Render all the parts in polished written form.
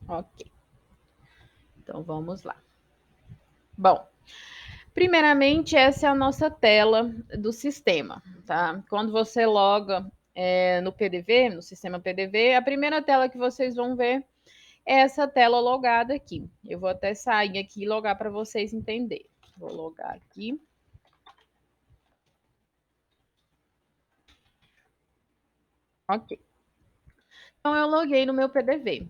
Ok, então vamos lá. Bom, primeiramente, essa é a nossa tela do sistema, tá? Quando você loga no PDV, no sistema PDV, a primeira tela que vocês vão ver é essa tela logada aqui. Eu vou até sair aqui e logar para vocês entenderem. Vou logar aqui. Ok. Então, eu loguei no meu PDV.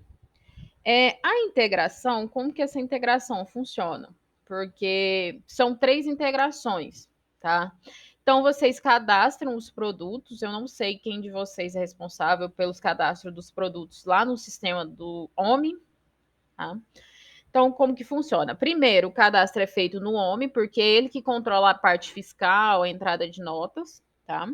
A integração, como que essa integração funciona? Porque são 3 integrações, tá? Então, vocês cadastram os produtos. Eu não sei quem de vocês é responsável pelos cadastros dos produtos lá no sistema do OMI, tá? Então, como que funciona? Primeiro, o cadastro é feito no OMI, porque é ele que controla a parte fiscal, a entrada de notas, tá?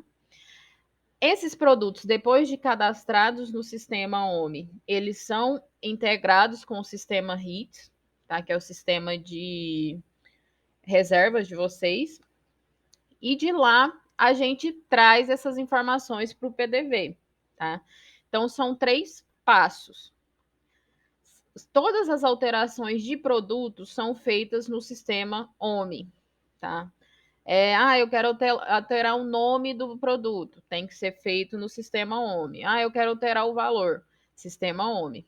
Esses produtos, depois de cadastrados no sistema OMI, eles são integrados com o sistema HIT, tá? Que é o sistema de reservas de vocês. E de lá a gente traz essas informações para o PDV, tá? Então são 3 passos. Todas as alterações de produtos são feitas no sistema OMI, tá? Eu quero alterar o nome do produto, tem que ser feito no sistema OMI. Eu quero alterar o valor, sistema OMI.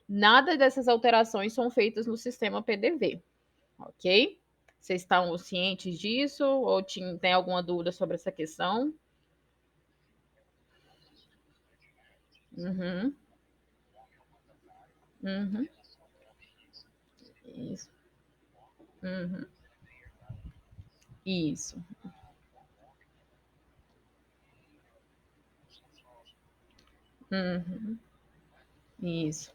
Nada dessas alterações são feitas no sistema PDV, ok? Vocês estão cientes disso ou tem alguma dúvida sobre essa questão? Uhum, uhum, isso, uhum, isso, uhum, isso,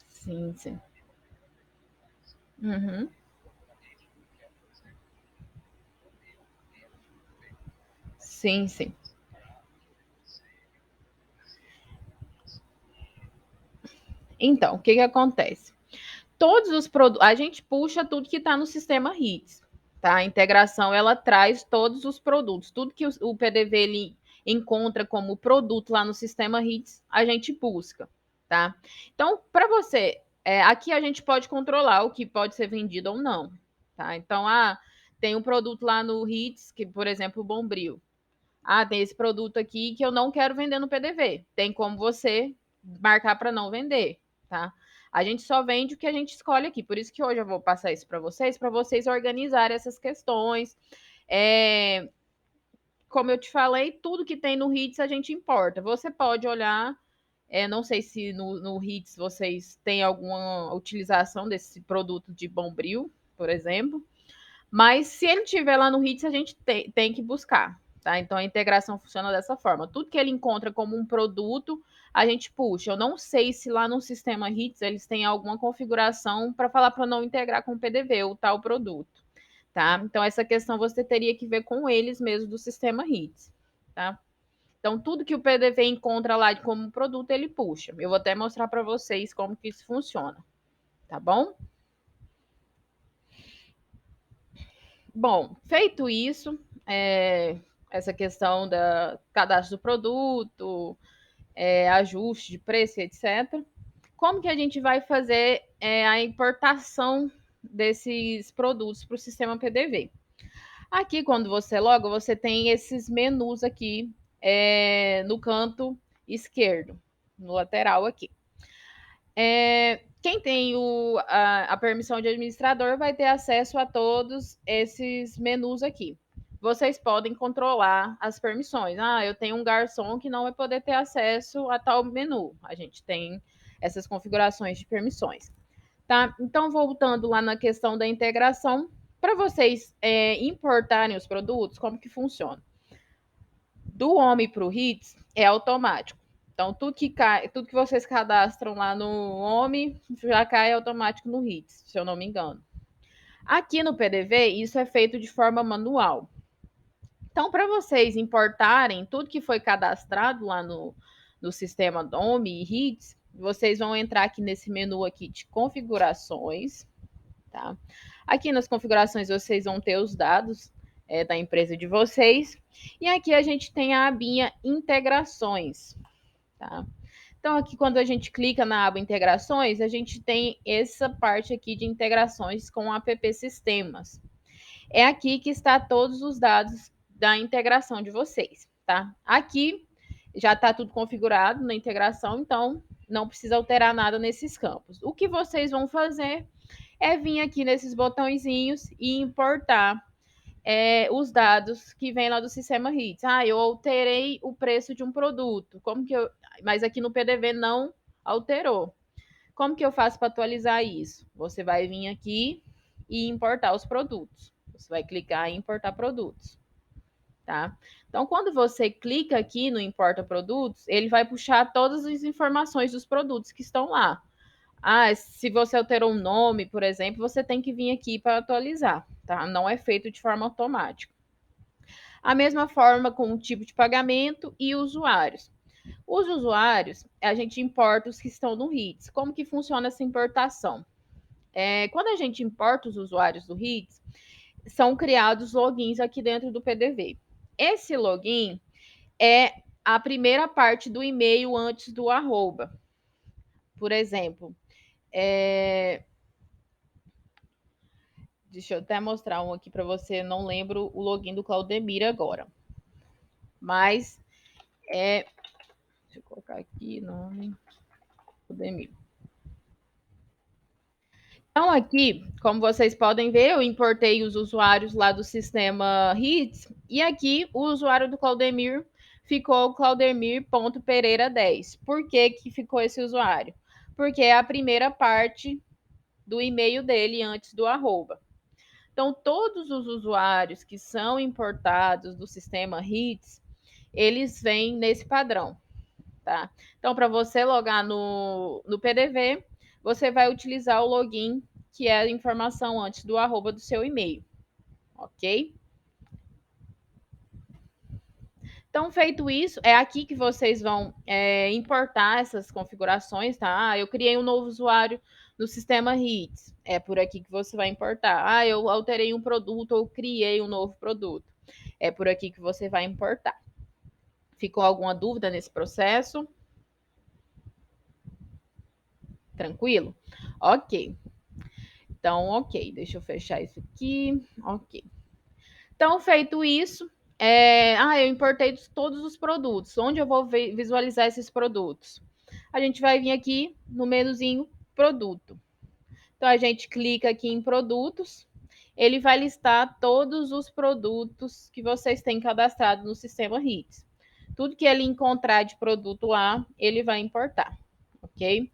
sim, sim, uhum, sim, sim. Então, o que que acontece? Todos os produtos, a gente puxa tudo que está no sistema HITS, tá? A integração ela traz todos os produtos, tudo que o PDV ele encontra como produto lá no sistema HITS, a gente busca, tá? Então, para você, aqui a gente pode controlar o que pode ser vendido ou não, tá? Então, tem um produto lá no HITS, que, por exemplo, o Bombril. Tem esse produto aqui que eu não quero vender no PDV. Tem como você marcar para não vender, tá? A gente só vende o que a gente escolhe aqui. Por isso que hoje eu vou passar isso para vocês organizarem essas questões. É, Como eu te falei, tudo que tem no Hits a gente importa. Você pode olhar, não sei se no Hits vocês têm alguma utilização desse produto de Bombril, por exemplo. Mas se ele tiver lá no Hits, a gente tem que buscar, tá? Então a integração funciona dessa forma. Tudo que ele encontra como um produto, a gente puxa. Eu não sei se lá no sistema Hits eles têm alguma configuração para falar para não integrar com o PDV o tal produto, tá? Então essa questão você teria que ver com eles mesmo do sistema Hits, tá? Então tudo que o PDV encontra lá como produto, ele puxa. Eu vou até mostrar para vocês como que isso funciona, tá bom? Bom, feito isso, essa questão da cadastro do produto, ajuste de preço, etc. Como que a gente vai fazer a importação desses produtos para o sistema PDV? Aqui, quando você loga, você tem esses menus aqui no canto esquerdo, no lateral aqui. Quem tem a permissão de administrador vai ter acesso a todos esses menus aqui. Vocês podem controlar as permissões. Eu tenho um garçom que não vai poder ter acesso a tal menu. A gente tem essas configurações de permissões. Tá? Então, voltando lá na questão da integração, para vocês importarem os produtos, como que funciona? Do Home para o Hits é automático. Então, tudo que vocês cadastram lá no Home já cai automático no Hits, se eu não me engano. Aqui no PDV, isso é feito de forma manual. Então, para vocês importarem tudo que foi cadastrado lá no sistema Home e Hits, vocês vão entrar aqui nesse menu aqui de configurações, tá? Aqui nas configurações vocês vão ter os dados da empresa de vocês. E aqui a gente tem a abinha integrações, tá? Então, aqui, quando a gente clica na aba Integrações, a gente tem essa parte aqui de integrações com o app Sistemas. É aqui que está todos os dados da integração de vocês, tá? Aqui já está tudo configurado na integração, então não precisa alterar nada nesses campos. O que vocês vão fazer é vir aqui nesses botõezinhos e importar os dados que vem lá do sistema HITS. Ah, eu alterei o preço de um produto. Como que eu. Mas aqui no PDV não alterou. Como que eu faço para atualizar isso? Você vai vir aqui e importar os produtos. Você vai clicar em importar produtos, tá? Então, quando você clica aqui no importa produtos, ele vai puxar todas as informações dos produtos que estão lá. Ah, se você alterou um nome, por exemplo, você tem que vir aqui para atualizar, tá? Não é feito de forma automática. A mesma forma com o tipo de pagamento e usuários. Os usuários, a gente importa os que estão no HITS. Como que funciona essa importação? Quando a gente importa os usuários do HITS, são criados logins aqui dentro do PDV. Esse login é a primeira parte do e-mail antes do arroba. Por exemplo, deixa eu até mostrar um aqui para você, não lembro o login do Claudemir agora. Mas deixa eu colocar aqui, nome, Claudemir. Então, aqui, como vocês podem ver, eu importei os usuários lá do sistema HITS, e aqui o usuário do Claudemir ficou claudemir.pereira10. Por que que ficou esse usuário? Porque é a primeira parte do e-mail dele antes do arroba. Então, todos os usuários que são importados do sistema HITS, eles vêm nesse padrão, tá? Então, para você logar no PDV, você vai utilizar o login, que é a informação antes do arroba do seu e-mail, ok? Então, feito isso, é aqui que vocês vão importar essas configurações, tá? Ah, eu criei um novo usuário no sistema HITS. É por aqui que você vai importar. Ah, eu alterei um produto ou criei um novo produto. É por aqui que você vai importar. Ficou alguma dúvida nesse processo? Tranquilo? Ok. Então, ok. Deixa eu fechar isso aqui. Ok. Então, feito isso, eu importei todos os produtos. Onde eu vou visualizar esses produtos? A gente vai vir aqui no menuzinho produto. Então, a gente clica aqui em produtos. Ele vai listar todos os produtos que vocês têm cadastrado no sistema HITS. Tudo que ele encontrar de produto lá, ele vai importar, ok?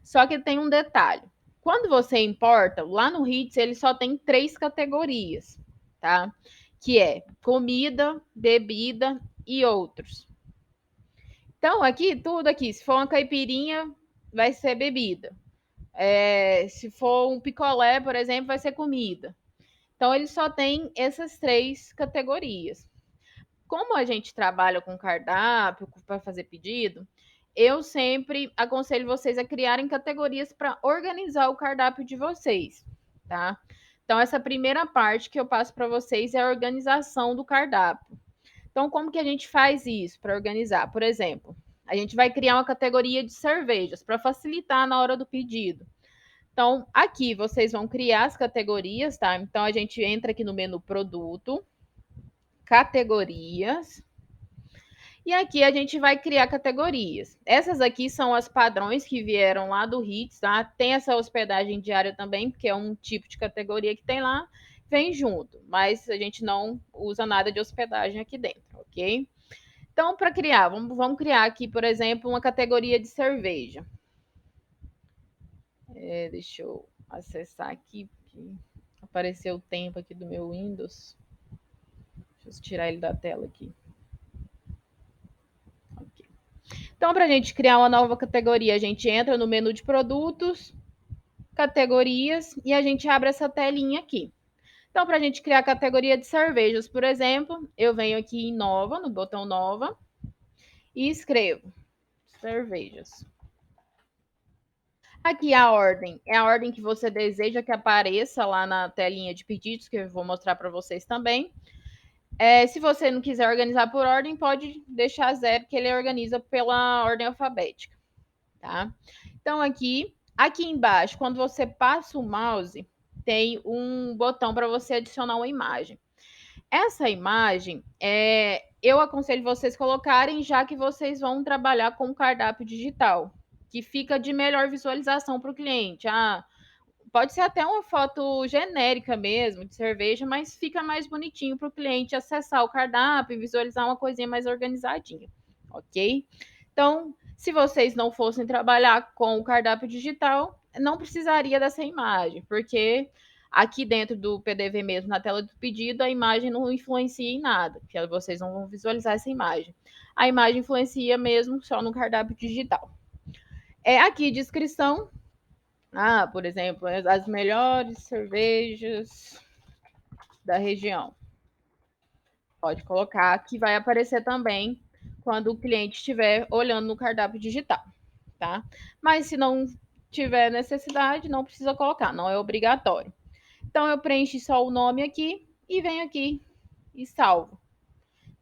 Só que tem um detalhe. Quando você importa, lá no HITS ele só tem 3 categorias, tá? Que é comida, bebida e outros. Então, aqui, tudo aqui, se for uma caipirinha, vai ser bebida. Se for um picolé, por exemplo, vai ser comida. Então, ele só tem essas 3 categorias. Como a gente trabalha com cardápio para fazer pedido, eu sempre aconselho vocês a criarem categorias para organizar o cardápio de vocês, tá? Então, essa primeira parte que eu passo para vocês é a organização do cardápio. Então, como que a gente faz isso para organizar? Por exemplo, a gente vai criar uma categoria de cervejas para facilitar na hora do pedido. Então, aqui vocês vão criar as categorias, tá? Então, a gente entra aqui no menu produto, categorias, e aqui a gente vai criar categorias. Essas aqui são as padrões que vieram lá do HITS, tá? Tem essa hospedagem diária também, porque é um tipo de categoria que tem lá, vem junto, mas a gente não usa nada de hospedagem aqui dentro, ok? Então, para criar, vamos criar aqui, por exemplo, uma categoria de cerveja. Deixa eu acessar aqui, porque apareceu o tempo aqui do meu Windows. Deixa eu tirar ele da tela aqui. Okay. Então, para a gente criar uma nova categoria, a gente entra no menu de produtos, categorias, e a gente abre essa telinha aqui. Então, para a gente criar a categoria de cervejas, por exemplo, eu venho aqui em nova, no botão nova, e escrevo cervejas. Aqui a ordem é a ordem que você deseja que apareça lá na telinha de pedidos, que eu vou mostrar para vocês também. Se você não quiser organizar por ordem, pode deixar zero, que ele organiza pela ordem alfabética, tá? Então, aqui embaixo, quando você passa o mouse, tem um botão para você adicionar uma imagem. Essa imagem, eu aconselho vocês colocarem, já que vocês vão trabalhar com o cardápio digital, que fica de melhor visualização para o cliente. Pode ser até uma foto genérica mesmo, de cerveja, mas fica mais bonitinho para o cliente acessar o cardápio e visualizar uma coisinha mais organizadinha, ok? Então, se vocês não fossem trabalhar com o cardápio digital, não precisaria dessa imagem, porque aqui dentro do PDV mesmo, na tela do pedido, a imagem não influencia em nada, porque vocês não vão visualizar essa imagem. A imagem influencia mesmo só no cardápio digital. Aqui, descrição, por exemplo, as melhores cervejas da região. Pode colocar que vai aparecer também quando o cliente estiver olhando no cardápio digital, tá? Mas se não tiver necessidade, não precisa colocar, não é obrigatório. Então eu preencho só o nome aqui e venho aqui e salvo.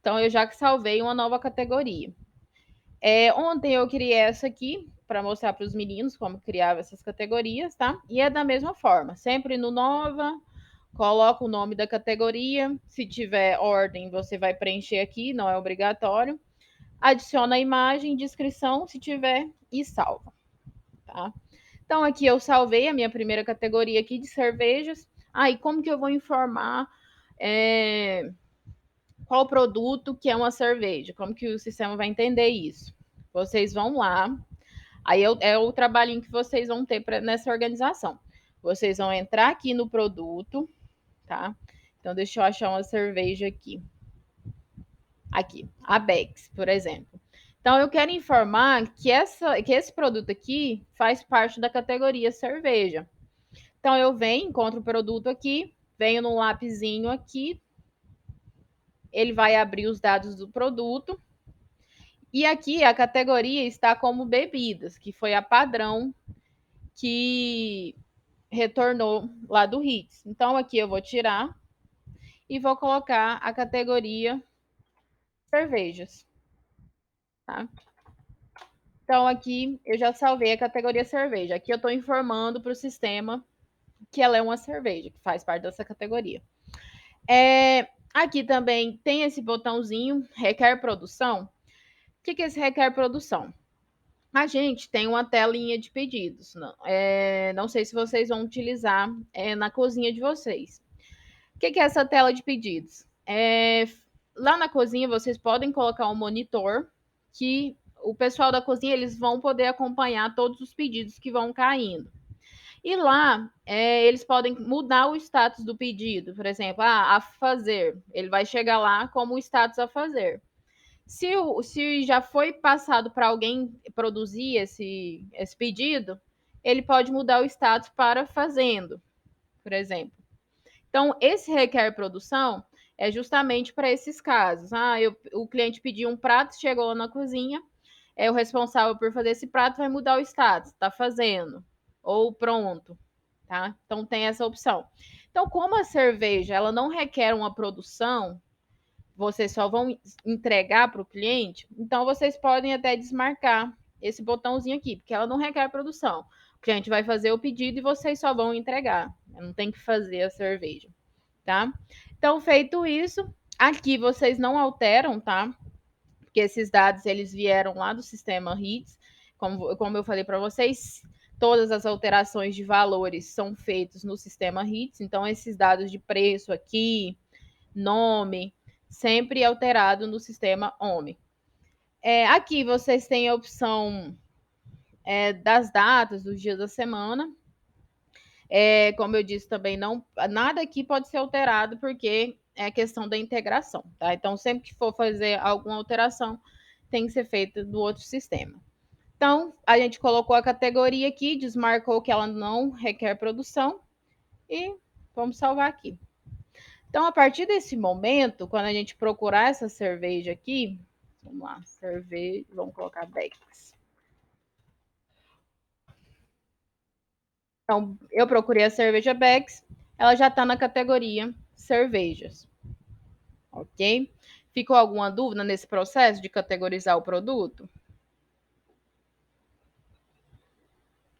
Então eu já salvei uma nova categoria. Ontem eu criei essa aqui para mostrar para os meninos como criava essas categorias, tá? E é da mesma forma, sempre no nova, coloca o nome da categoria. Se tiver ordem, você vai preencher aqui, não é obrigatório. Adiciona a imagem, descrição, se tiver, e salva, tá? Então aqui eu salvei a minha primeira categoria aqui de cervejas. E como que eu vou informar qual produto que é uma cerveja? Como que o sistema vai entender isso? Vocês vão lá, aí é o trabalhinho que vocês vão ter nessa organização. Vocês vão entrar aqui no produto, tá? Então, deixa eu achar uma cerveja aqui. Aqui, a Bex, por exemplo. Então, eu quero informar que esse produto aqui faz parte da categoria cerveja. Então, eu venho, encontro o produto aqui, venho no lapisinho aqui, ele vai abrir os dados do produto. E aqui a categoria está como bebidas, que foi a padrão que retornou lá do Hits. Então, aqui eu vou tirar e vou colocar a categoria cervejas, tá? Então, aqui eu já salvei a categoria cerveja. Aqui eu estou informando para o sistema que ela é uma cerveja, que faz parte dessa categoria. Aqui também tem esse botãozinho, requer produção. O que é esse requer produção? A gente tem uma telinha de pedidos. Não sei se vocês vão utilizar na cozinha de vocês. O que é essa tela de pedidos? Lá na cozinha vocês podem colocar um monitor que o pessoal da cozinha eles vão poder acompanhar todos os pedidos que vão caindo. E lá eles podem mudar o status do pedido, por exemplo, a fazer. Ele vai chegar lá como o status a fazer. Se já foi passado para alguém produzir esse pedido, ele pode mudar o status para fazendo, por exemplo. Então, esse requer produção é justamente para esses casos. O cliente pediu um prato, chegou na cozinha, o responsável por fazer esse prato vai mudar o status, está fazendo, ou pronto, tá? Então, tem essa opção. Então, como a cerveja ela não requer uma produção, vocês só vão entregar para o cliente, então vocês podem até desmarcar esse botãozinho aqui, porque ela não requer produção. O cliente vai fazer o pedido e vocês só vão entregar. Não tem que fazer a cerveja, tá? Então, feito isso, aqui vocês não alteram, tá? Porque esses dados eles vieram lá do sistema HITS, como eu falei para vocês, todas as alterações de valores são feitas no sistema HITS, então esses dados de preço aqui, nome, sempre alterado no sistema OMI. Aqui vocês têm a opção das datas, dos dias da semana. Como eu disse também, nada aqui pode ser alterado porque é a questão da integração, tá? Então, sempre que for fazer alguma alteração, tem que ser feita do outro sistema. Então, a gente colocou a categoria aqui, desmarcou que ela não requer produção e vamos salvar aqui. Então, a partir desse momento, quando a gente procurar essa cerveja aqui, vamos lá, cerveja, vamos colocar Becks. Então, eu procurei a cerveja Becks, ela já está na categoria cervejas. ok? Ficou alguma dúvida nesse processo de categorizar o produto?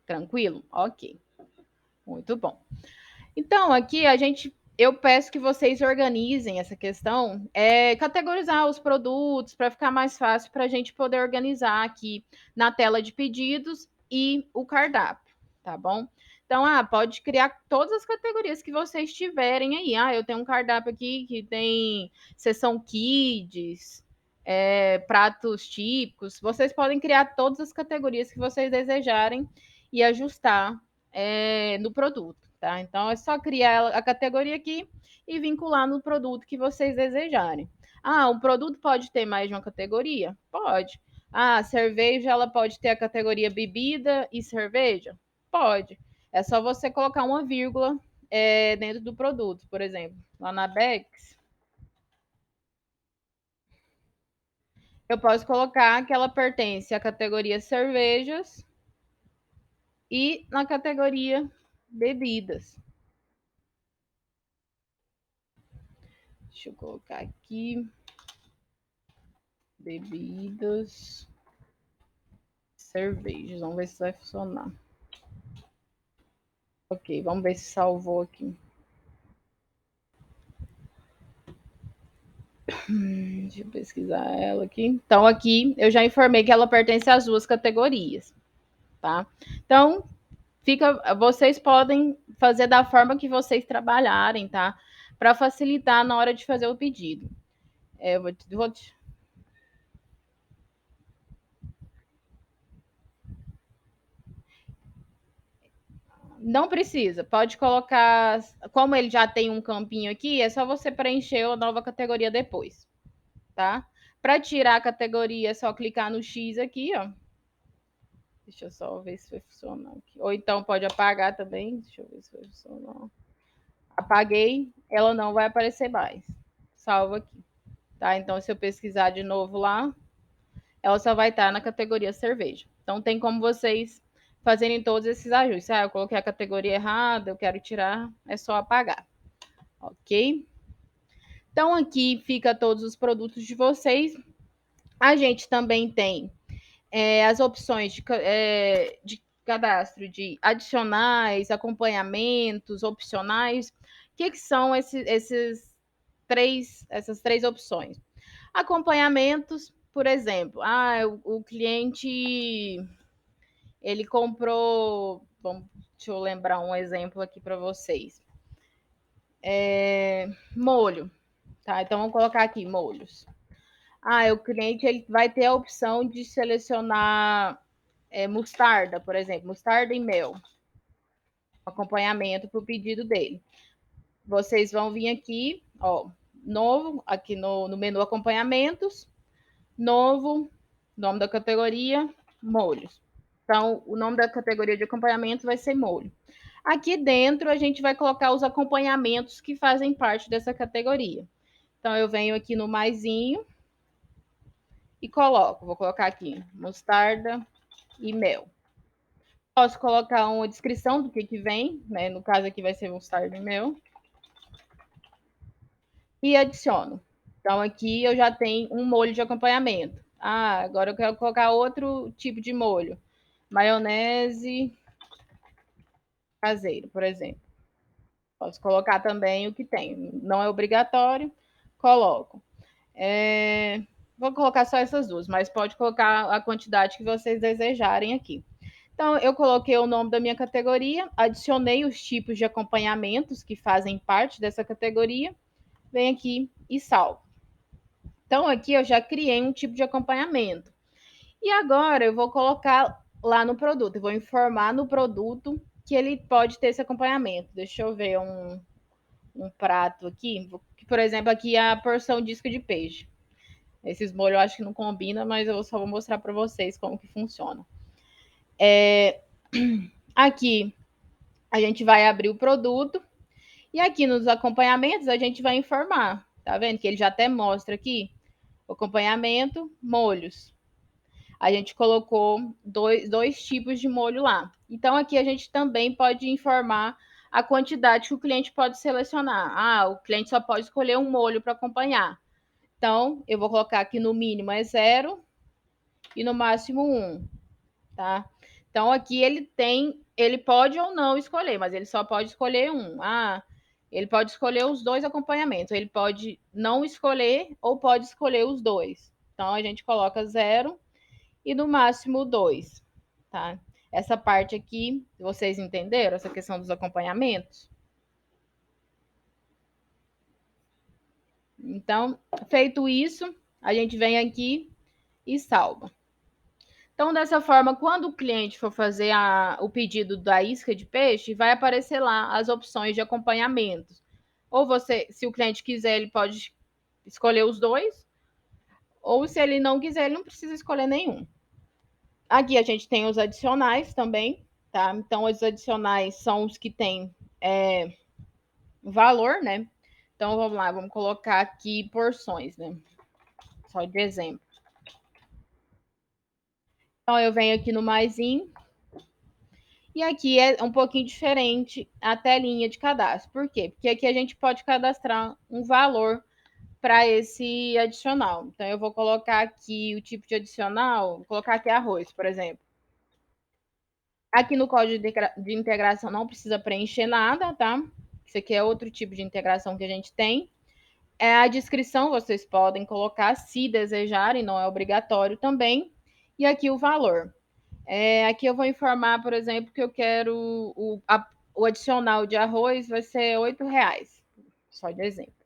Tranquilo? Ok, muito bom. Então, aqui eu peço que vocês organizem essa questão, categorizar os produtos para ficar mais fácil para a gente poder organizar aqui na tela de pedidos e o cardápio, tá bom? Então, pode criar todas as categorias que vocês tiverem aí. Eu tenho um cardápio aqui que tem seção kids, pratos típicos. Vocês podem criar todas as categorias que vocês desejarem e ajustar no produto, tá? Então é só criar a categoria aqui e vincular no produto que vocês desejarem. Um produto pode ter mais de uma categoria? Pode. Cerveja, ela pode ter a categoria bebida e cerveja? Pode. É só você colocar uma vírgula dentro do produto, por exemplo. Lá na Bex, eu posso colocar que ela pertence à categoria cervejas e na categoria bebidas. Deixa eu colocar aqui. Bebidas, cervejas. Vamos ver se vai funcionar. Ok, vamos ver se salvou aqui. Deixa eu pesquisar ela aqui. Então, aqui eu já informei que ela pertence às duas categorias, tá? Então, vocês podem fazer da forma que vocês trabalharem, tá? Para facilitar na hora de fazer o pedido. Não precisa, pode colocar. Como ele já tem um campinho aqui, é só você preencher a nova categoria depois, tá? Para tirar a categoria, é só clicar no X aqui, ó. Deixa eu só ver se vai funcionar aqui. Ou então pode apagar também. Deixa eu ver se vai funcionar. Apaguei, ela não vai aparecer mais. Salva aqui, tá? Então, se eu pesquisar de novo lá, ela só vai estar na categoria cerveja. Então, tem como vocês fazerem todos esses ajustes. Eu coloquei a categoria errada, eu quero tirar, é só apagar, ok? Então, aqui fica todos os produtos de vocês. A gente também tem as opções de cadastro de adicionais, acompanhamentos, opcionais. O que são essas três opções? Acompanhamentos, por exemplo, o cliente ele comprou. Deixa eu lembrar um exemplo aqui para vocês. Molho, tá? Então vamos colocar aqui molhos. O cliente ele vai ter a opção de selecionar mostarda, por exemplo, mostarda e mel, acompanhamento para o pedido dele. Vocês vão vir aqui, ó, novo, aqui no menu acompanhamentos, novo, nome da categoria, molhos. Então, o nome da categoria de acompanhamento vai ser molho. Aqui dentro, a gente vai colocar os acompanhamentos que fazem parte dessa categoria. Então, eu venho aqui no maisinho e vou colocar aqui mostarda e mel. Posso colocar uma descrição do que vem, né? No caso aqui vai ser mostarda e mel. E adiciono. Então, aqui eu já tenho um molho de acompanhamento. Agora eu quero colocar outro tipo de molho. Maionese caseiro, por exemplo. Posso colocar também o que tem. Não é obrigatório, coloco. Vou colocar só essas duas, mas pode colocar a quantidade que vocês desejarem aqui. Então, eu coloquei o nome da minha categoria, adicionei os tipos de acompanhamentos que fazem parte dessa categoria, venho aqui e salvo. Então, aqui eu já criei um tipo de acompanhamento. E agora eu vou colocar lá no produto, eu vou informar no produto que ele pode ter esse acompanhamento. Deixa eu ver um prato aqui, por exemplo, aqui é a porção disco de peixe. Esses molhos eu acho que não combina, mas eu só vou mostrar para vocês como que funciona. Aqui a gente vai abrir o produto e aqui nos acompanhamentos a gente vai informar. Tá vendo que ele já até mostra aqui o acompanhamento, molhos. A gente colocou dois tipos de molho lá. Então, aqui a gente também pode informar a quantidade que o cliente pode selecionar. O cliente só pode escolher um molho para acompanhar. Então, eu vou colocar aqui no mínimo é 0 e no máximo 1, tá? Então, aqui ele pode ou não escolher, mas ele só pode escolher um. Ele pode escolher os dois acompanhamentos, ele pode não escolher ou pode escolher os dois. Então, a gente coloca 0 e no máximo 2, tá? Essa parte aqui, vocês entenderam? Essa questão dos acompanhamentos? Então, feito isso, a gente vem aqui e salva. Então, dessa forma, quando o cliente for fazer o pedido da isca de peixe, vai aparecer lá as opções de acompanhamentos. Ou você, se o cliente quiser, ele pode escolher os dois, ou se ele não quiser, ele não precisa escolher nenhum. Aqui a gente tem os adicionais também, tá? Então, os adicionais são os que têm valor, né? Então, vamos lá, vamos colocar aqui porções, né? Só de exemplo. Então, eu venho aqui no maisinho. E aqui é um pouquinho diferente a telinha de cadastro. Por quê? Porque aqui a gente pode cadastrar um valor para esse adicional. Então, eu vou colocar aqui o tipo de adicional, vou colocar aqui arroz, por exemplo. Aqui no código de integração não precisa preencher nada, tá? Isso aqui é outro tipo de integração que a gente tem. A descrição vocês podem colocar se desejarem, não é obrigatório também. E aqui o valor. Aqui eu vou informar, por exemplo, que eu quero o adicional de arroz vai ser R$ 8, só de exemplo.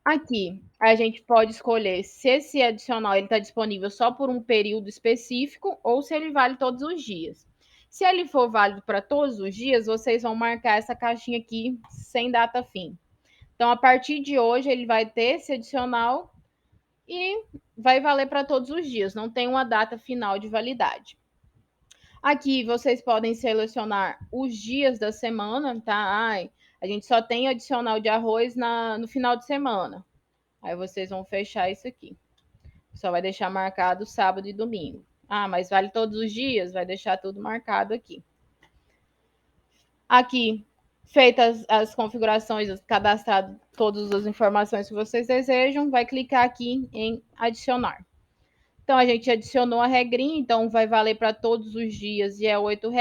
Aqui a gente pode escolher se esse adicional está disponível só por um período específico ou se ele vale todos os dias. Se ele for válido para todos os dias, vocês vão marcar essa caixinha aqui sem data fim. Então, a partir de hoje, ele vai ter esse adicional e vai valer para todos os dias, não tem uma data final de validade. Aqui vocês podem selecionar os dias da semana, tá? A gente só tem adicional de arroz no final de semana. Aí vocês vão fechar isso aqui. Só vai deixar marcado sábado e domingo. Mas vale todos os dias? Vai deixar tudo marcado aqui. Aqui, feitas as configurações, cadastrado todas as informações que vocês desejam, vai clicar aqui em adicionar. Então, a gente adicionou a regrinha, então vai valer para todos os dias e é R$ 8.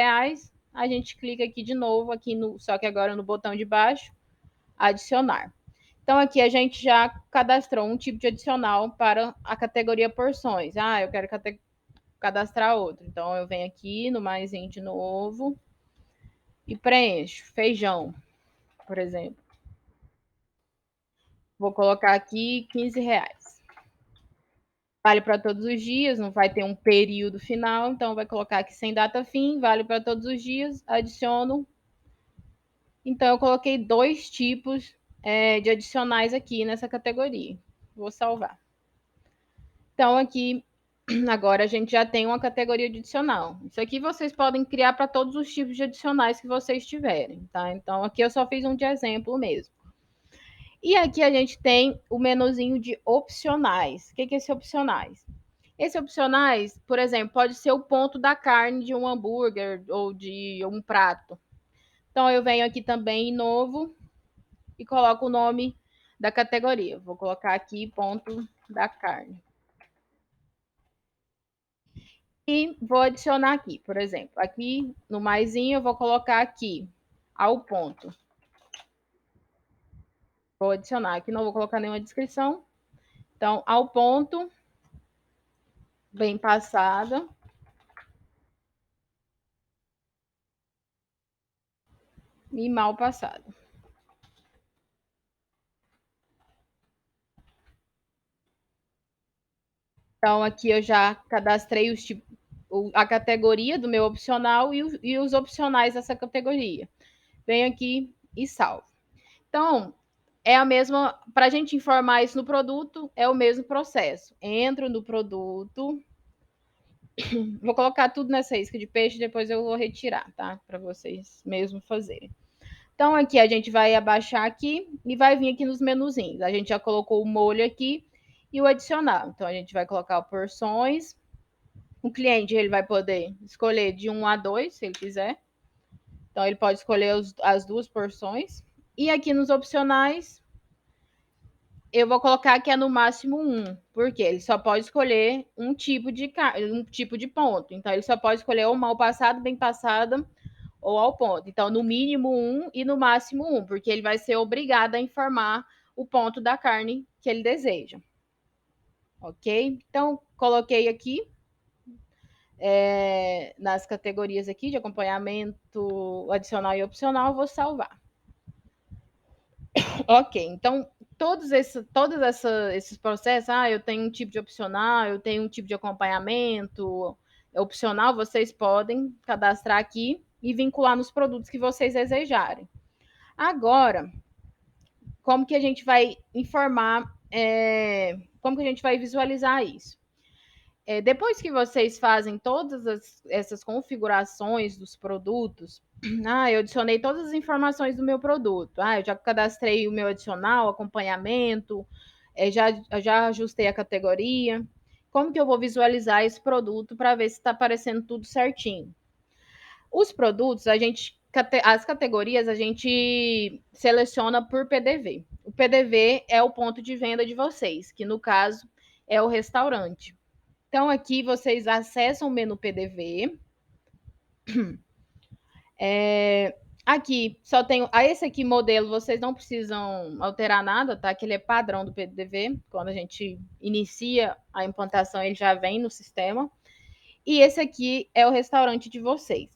A gente clica aqui de novo, só que agora no botão de baixo, adicionar. Então, aqui a gente já cadastrou um tipo de adicional para a categoria porções. Eu quero cadastrar outro. Então, eu venho aqui no maisinho de novo e preencho feijão, por exemplo. Vou colocar aqui R$ 15. Vale para todos os dias, não vai ter um período final, então vai colocar aqui sem data fim, vale para todos os dias, adiciono. Então, eu coloquei 2 tipos de adicionais aqui nessa categoria. Vou salvar. Então, aqui, agora a gente já tem uma categoria de adicional. Isso aqui vocês podem criar para todos os tipos de adicionais que vocês tiverem, tá? Então, aqui eu só fiz um de exemplo mesmo. E aqui a gente tem o menuzinho de opcionais. O que é esse opcionais? Esse opcionais, por exemplo, pode ser o ponto da carne de um hambúrguer ou de um prato. Então, eu venho aqui também em novo e coloco o nome da categoria. Vou colocar aqui ponto da carne. E vou adicionar aqui, por exemplo, aqui no maisinho eu vou colocar aqui ao ponto. Vou adicionar aqui, não vou colocar nenhuma descrição. Então, ao ponto, bem passada. E mal passado. Então, aqui eu já cadastrei a categoria do meu opcional e os opcionais dessa categoria. Venho aqui e salvo. Então, é a mesma. Para a gente informar isso no produto, é o mesmo processo. Entro no produto. Vou colocar tudo nessa isca de peixe, depois eu vou retirar, tá? Para vocês mesmo fazerem. Então, aqui a gente vai abaixar aqui e vai vir aqui nos menuzinhos. A gente já colocou o molho aqui e o adicional. Então, a gente vai colocar porções. O cliente ele vai poder escolher de 1 a 2, se ele quiser. Então, ele pode escolher as 2 porções. E aqui nos opcionais, eu vou colocar que é no máximo um, porque ele só pode escolher um tipo de ponto. Então, ele só pode escolher ou mal passado, bem passada ou ao ponto. Então, no mínimo um e no máximo um, porque ele vai ser obrigado a informar o ponto da carne que ele deseja. Ok? Então, coloquei aqui nas categorias aqui de acompanhamento adicional e opcional, vou salvar. Ok, então todos esses processos, eu tenho um tipo de opcional, eu tenho um tipo de acompanhamento opcional, vocês podem cadastrar aqui e vincular nos produtos que vocês desejarem. Agora, como que a gente vai informar, como que a gente vai visualizar isso? Depois que vocês fazem todas essas configurações dos produtos, eu adicionei todas as informações do meu produto. Eu já cadastrei o meu adicional, acompanhamento, já ajustei a categoria. Como que eu vou visualizar esse produto para ver se está aparecendo tudo certinho? Os produtos, as categorias, a gente seleciona por PDV. O PDV é o ponto de venda de vocês, que no caso é o restaurante. Então, aqui vocês acessam o menu PDV. Aqui só tem. Esse aqui modelo, vocês não precisam alterar nada, tá? Que ele é padrão do PDV. Quando a gente inicia a implantação, ele já vem no sistema. E esse aqui é o restaurante de vocês.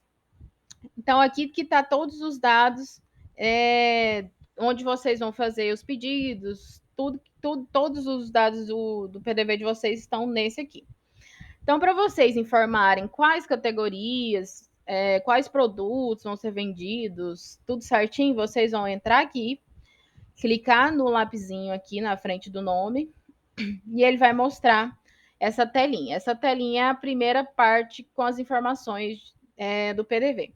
Então, aqui que está todos os dados, onde vocês vão fazer os pedidos, todos os dados do PDV de vocês estão nesse aqui. Então, para vocês informarem quais categorias, quais produtos vão ser vendidos, tudo certinho, vocês vão entrar aqui, clicar no lapisinho aqui na frente do nome, e ele vai mostrar essa telinha. Essa telinha é a primeira parte com as informações do PDV.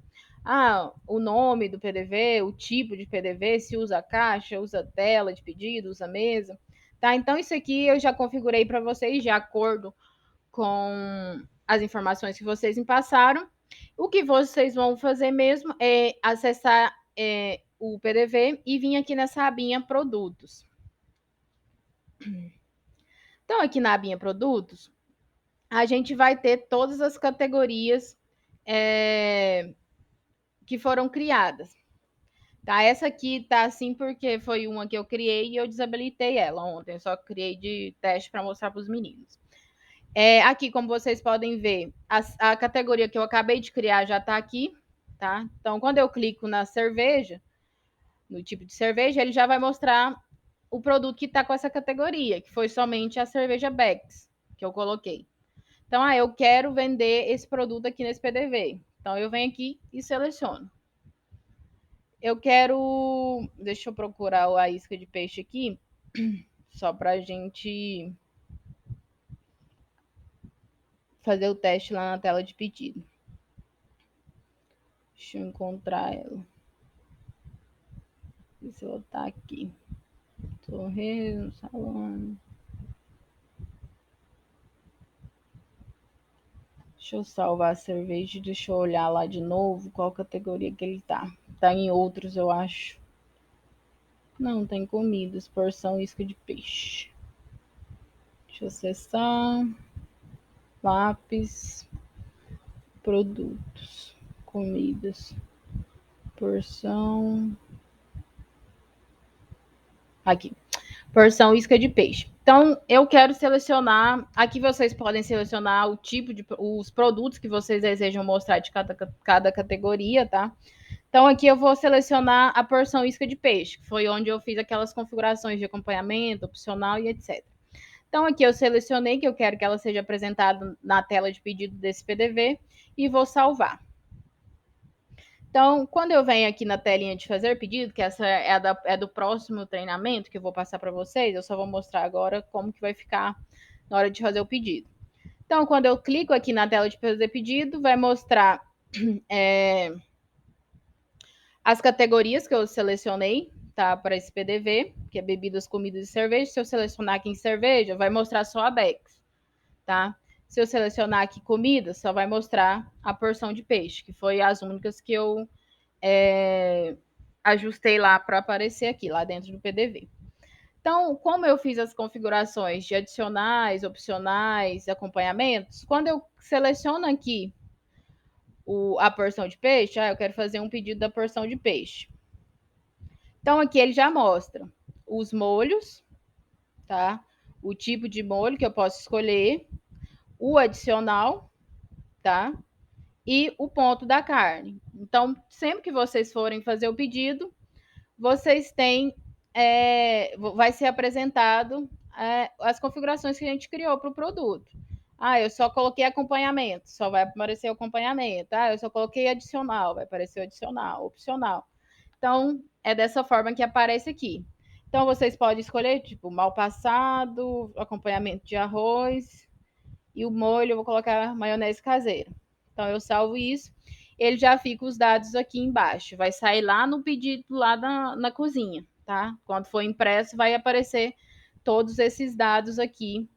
O nome do PDV, o tipo de PDV, se usa caixa, usa tela de pedido, usa mesa. Tá? Então, isso aqui eu já configurei para vocês de acordo com as informações que vocês me passaram. O que vocês vão fazer mesmo é acessar o PDV e vir aqui nessa abinha produtos. Então, aqui na abinha produtos, a gente vai ter todas as categorias que foram criadas. Tá? Essa aqui tá assim porque foi uma que eu criei e eu desabilitei ela ontem. Eu só criei de teste para mostrar para os meninos. Aqui, como vocês podem ver, a categoria que eu acabei de criar já está aqui, tá? Então, quando eu clico na cerveja, no tipo de cerveja, ele já vai mostrar o produto que está com essa categoria, que foi somente a cerveja Beck's que eu coloquei. Então, eu quero vender esse produto aqui nesse PDV. Então, eu venho aqui e seleciono. Eu quero... Deixa eu procurar a isca de peixe aqui, só para a gente fazer o teste lá na tela de pedido. Deixa eu encontrar ela. Se eu botar aqui. Torresmo, salame. Deixa eu salvar a cerveja. Deixa eu olhar lá de novo qual categoria que ele tá. Tá em outros, eu acho. Não, tem comidas. Porção isca de peixe. Deixa eu acessar. Lápis. Produtos. Comidas. Porção. Aqui. Porção isca de peixe. Então, eu quero selecionar. Aqui vocês podem selecionar o tipo de os produtos que vocês desejam mostrar de cada categoria, tá? Então, aqui eu vou selecionar a porção isca de peixe, que foi onde eu fiz aquelas configurações de acompanhamento, opcional e etc. Então, aqui eu selecionei que eu quero que ela seja apresentada na tela de pedido desse PDV e vou salvar. Então, quando eu venho aqui na telinha de fazer pedido, que essa é do próximo treinamento que eu vou passar para vocês, eu só vou mostrar agora como que vai ficar na hora de fazer o pedido. Então, quando eu clico aqui na tela de fazer pedido, vai mostrar as categorias que eu selecionei, tá, para esse PDV, que é bebidas, comidas e cerveja. Se eu selecionar aqui em cerveja, vai mostrar só a Beck's, tá? Se eu selecionar aqui comida, só vai mostrar a porção de peixe, que foi as únicas que eu ajustei lá para aparecer aqui, lá dentro do PDV. Então, como eu fiz as configurações de adicionais, opcionais, acompanhamentos, quando eu seleciono aqui a porção de peixe, eu quero fazer um pedido da porção de peixe. Então, aqui ele já mostra os molhos, tá? O tipo de molho que eu posso escolher, o adicional, tá? E o ponto da carne. Então, sempre que vocês forem fazer o pedido, vocês têm, vai ser apresentado as configurações que a gente criou para o produto. Eu só coloquei acompanhamento, só vai aparecer o acompanhamento. Eu só coloquei adicional, vai aparecer o adicional, opcional. Então, é dessa forma que aparece aqui. Então, vocês podem escolher, tipo, mal passado, acompanhamento de arroz, e o molho eu vou colocar maionese caseira. Então, eu salvo isso, ele já fica os dados aqui embaixo. Vai sair lá no pedido, lá na cozinha, tá? Quando for impresso, vai aparecer todos esses dados aqui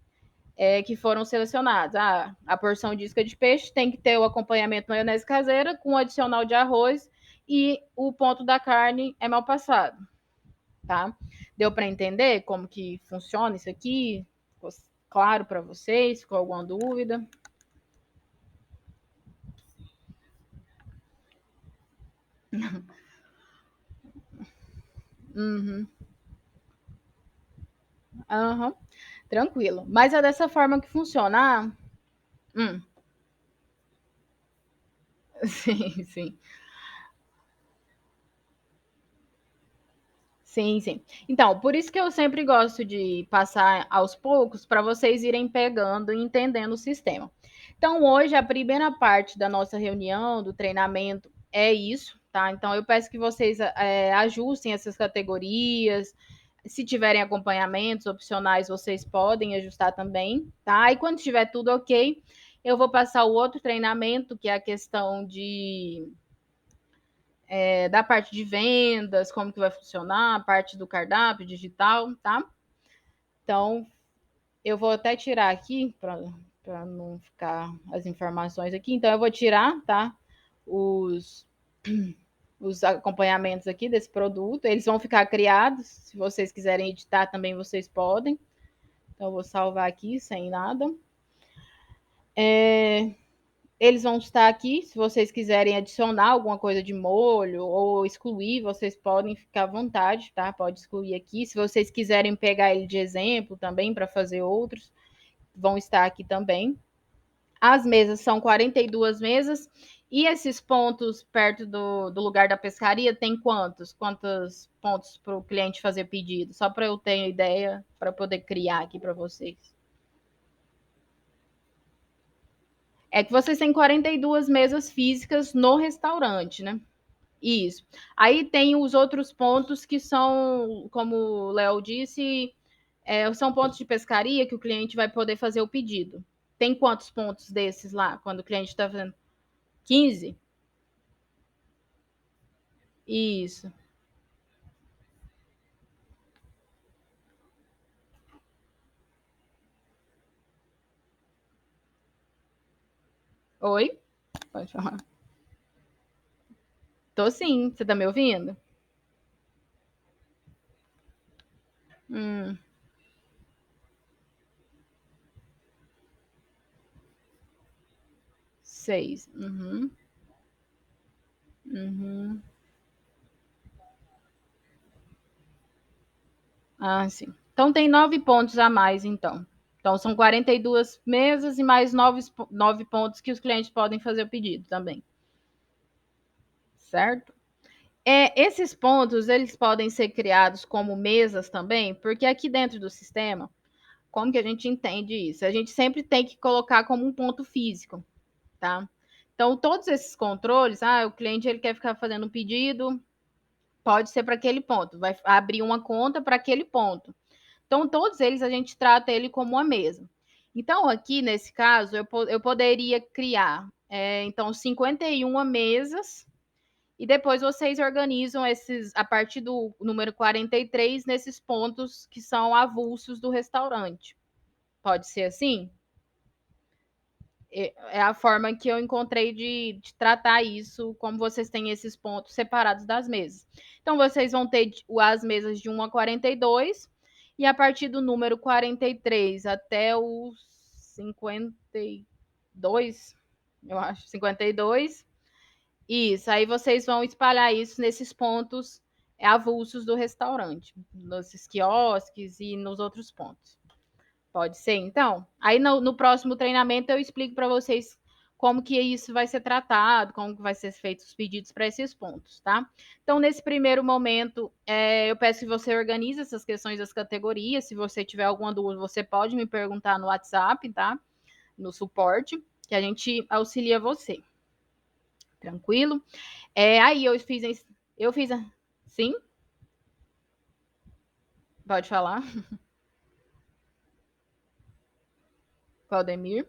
que foram selecionados. A porção de isca de peixe tem que ter o acompanhamento maionese caseira com o adicional de arroz e o ponto da carne é mal passado, tá? Deu para entender como que funciona isso aqui? Ficou claro para vocês? Ficou alguma dúvida? Uhum. Uhum. Tranquilo. Mas é dessa forma que funciona. Sim, sim. Sim, sim. Então, por isso que eu sempre gosto de passar aos poucos para vocês irem pegando e entendendo o sistema. Então, hoje, a primeira parte da nossa reunião, do treinamento, é isso, tá? Então, eu peço que vocês ajustem essas categorias. Se tiverem acompanhamentos opcionais, vocês podem ajustar também, tá? E quando tiver tudo ok, eu vou passar o outro treinamento, que é a questão da parte de vendas, como que vai funcionar, a parte do cardápio digital, tá? Então, eu vou até tirar aqui, para não ficar as informações aqui. Então, eu vou tirar, tá? Os, os acompanhamentos aqui desse produto. Eles vão ficar criados. Se vocês quiserem editar, também vocês podem. Então, eu vou salvar aqui sem nada. Eles vão estar aqui. Se vocês quiserem adicionar alguma coisa de molho ou excluir, vocês podem ficar à vontade, tá? Pode excluir aqui. Se vocês quiserem pegar ele de exemplo também para fazer outros, vão estar aqui também. As mesas são 42 mesas. E esses pontos perto do lugar da pescaria tem quantos? Quantos pontos para o cliente fazer pedido? Só para eu ter ideia, para poder criar aqui para vocês. É que vocês têm 42 mesas físicas no restaurante, né? Isso. Aí tem os outros pontos que são, como o Léo disse, são pontos de pescaria que o cliente vai poder fazer o pedido. Tem quantos pontos desses lá, quando o cliente está fazendo? 15? Isso. Oi? Pode falar. Tô sim. Você tá me ouvindo? Hum, 6. Uhum. Uhum. Ah, sim. Então tem 9 pontos a mais, então. Então são 42 mesas e mais 9 pontos que os clientes podem fazer o pedido também. Certo? Esses pontos, eles podem ser criados como mesas também, porque aqui dentro do sistema, como que a gente entende isso? A gente sempre tem que colocar como um ponto físico, tá? Então, todos esses controles, o cliente ele quer ficar fazendo um pedido, pode ser para aquele ponto, vai abrir uma conta para aquele ponto. Então, todos eles a gente trata ele como uma mesa. Então, aqui nesse caso, eu poderia criar, então, 51 mesas e depois vocês organizam esses, a partir do número 43, nesses pontos que são avulsos do restaurante. Pode ser assim? É a forma que eu encontrei de tratar isso, como vocês têm esses pontos separados das mesas. Então, vocês vão ter as mesas de 1 a 42, e a partir do número 43 até o 52, eu acho, 52, isso, aí vocês vão espalhar isso nesses pontos avulsos do restaurante, nesses quiosques e nos outros pontos. Pode ser, então? Aí no próximo treinamento eu explico para vocês como que isso vai ser tratado, como que vai ser feitos os pedidos para esses pontos, tá? Então, nesse primeiro momento, eu peço que você organize essas questões das categorias. Se você tiver alguma dúvida, você pode me perguntar no WhatsApp, tá? No suporte, que a gente auxilia você. Tranquilo? Aí eu fiz, sim? Pode falar, Claudemir.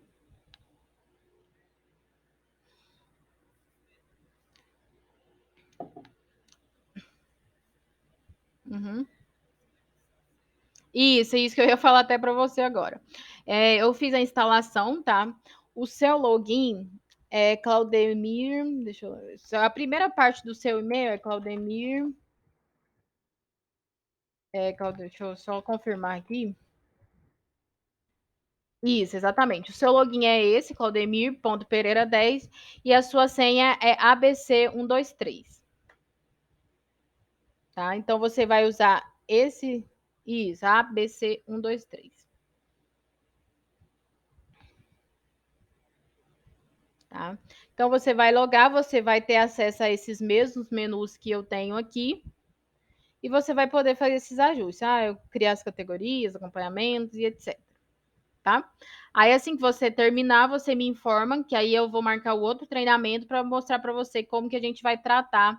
Uhum. Isso que eu ia falar até para você agora. Eu fiz a instalação, tá? O seu login é Claudemir. Deixa eu ver. A primeira parte do seu e-mail é Claudemir. Deixa eu só confirmar aqui. Isso, exatamente. O seu login é esse, claudemir.pereira10, e a sua senha é ABC123. Tá? Então você vai usar isso, ABC123. Tá? Então você vai logar, você vai ter acesso a esses mesmos menus que eu tenho aqui e você vai poder fazer esses ajustes. Eu criar as categorias, acompanhamentos e etc. Tá? Aí assim que você terminar, você me informa que aí eu vou marcar o outro treinamento para mostrar para você como que a gente vai tratar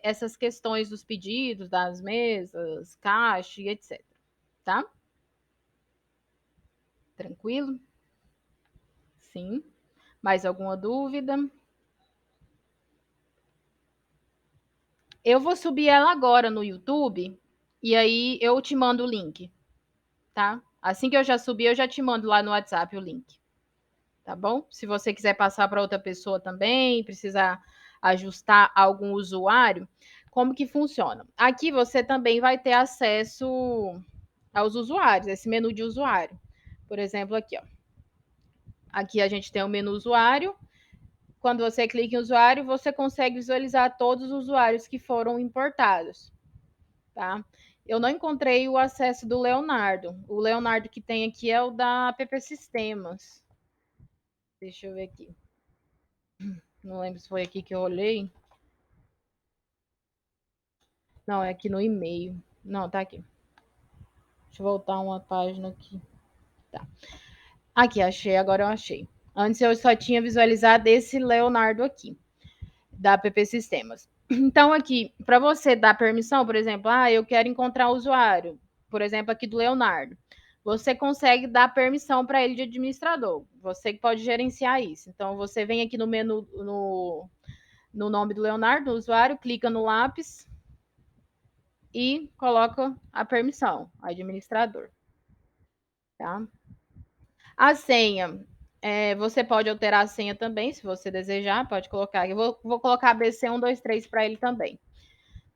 essas questões dos pedidos, das mesas, caixa e etc. Tá? Tranquilo? Sim. Mais alguma dúvida? Eu vou subir ela agora no YouTube e aí eu te mando o link, tá? Assim que eu já subir, eu já te mando lá no WhatsApp o link, tá bom? Se você quiser passar para outra pessoa também, precisar ajustar algum usuário, como que funciona? Aqui você também vai ter acesso aos usuários, esse menu de usuário. Por exemplo, aqui, ó. Aqui a gente tem o menu usuário. Quando você clica em usuário, você consegue visualizar todos os usuários que foram importados. Tá? Eu não encontrei o acesso do Leonardo. O Leonardo que tem aqui é o da PP Sistemas. Deixa eu ver aqui. Não lembro se foi aqui que eu olhei. Não, é aqui no e-mail. Não, tá aqui. Deixa eu voltar uma página aqui. Tá. Aqui, achei, agora eu achei. Antes eu só tinha visualizado esse Leonardo aqui, da PP Sistemas. Então, aqui, para você dar permissão, por exemplo, eu quero encontrar o usuário, por exemplo, aqui do Leonardo. Você consegue dar permissão para ele de administrador. Você que pode gerenciar isso. Então, você vem aqui no menu, no nome do Leonardo, do usuário, clica no lápis e coloca a permissão, administrador. Tá? A senha, você pode alterar a senha também, se você desejar, pode colocar. Eu vou colocar ABC123 para ele também.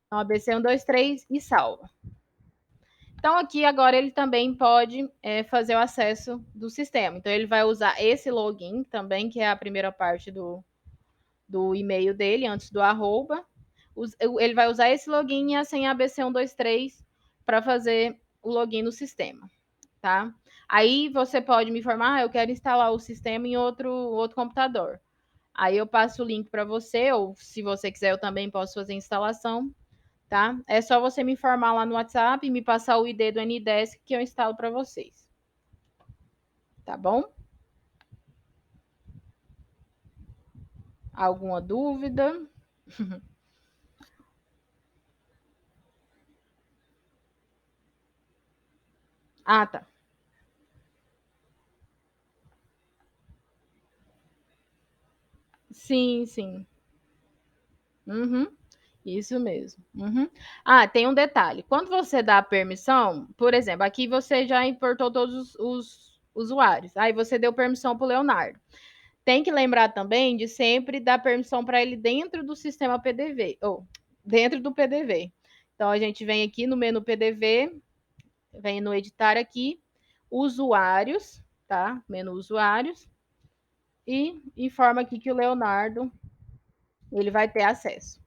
Então, ABC123 e salva. Então, aqui agora ele também pode fazer o acesso do sistema. Então, ele vai usar esse login também, que é a primeira parte do e-mail dele, antes do arroba. Ele vai usar esse login e a senha ABC123 para fazer o login no sistema, tá? Aí você pode me informar, eu quero instalar o sistema em outro computador. Aí eu passo o link para você, ou se você quiser, eu também posso fazer a instalação, tá? É só você me informar lá no WhatsApp e me passar o ID do Ndesk que eu instalo para vocês. Tá bom? Alguma dúvida? Tá. Sim, sim. Uhum. Isso mesmo. Uhum. Tem um detalhe. Quando você dá a permissão, por exemplo, aqui você já importou todos os usuários. Aí você deu permissão para o Leonardo. Tem que lembrar também de sempre dar permissão para ele dentro do sistema PDV, ou dentro do PDV. Então a gente vem aqui no menu PDV, vem no editar aqui, usuários, tá? Menu usuários, e informa aqui que o Leonardo ele vai ter acesso,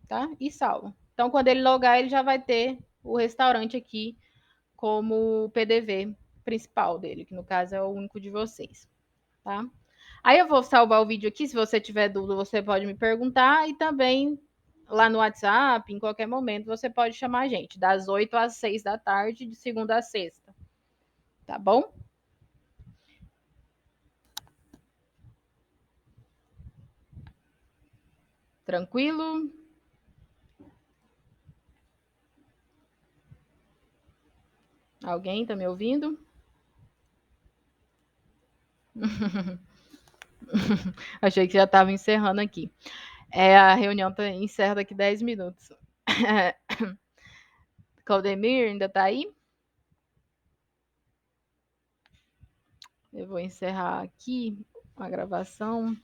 tá? E salva. Então, quando ele logar, ele já vai ter o restaurante aqui como o PDV principal dele, que no caso é o único de vocês, tá? Aí eu vou salvar o vídeo aqui, se você tiver dúvida, você pode me perguntar e também lá no WhatsApp, em qualquer momento, você pode chamar a gente, das 8 às 6 da tarde, de segunda a sexta, tá bom? Tranquilo? Alguém tá me ouvindo? Achei que já estava encerrando aqui. A reunião encerra daqui 10 minutos. Claudemir, ainda está aí? Eu vou encerrar aqui a gravação.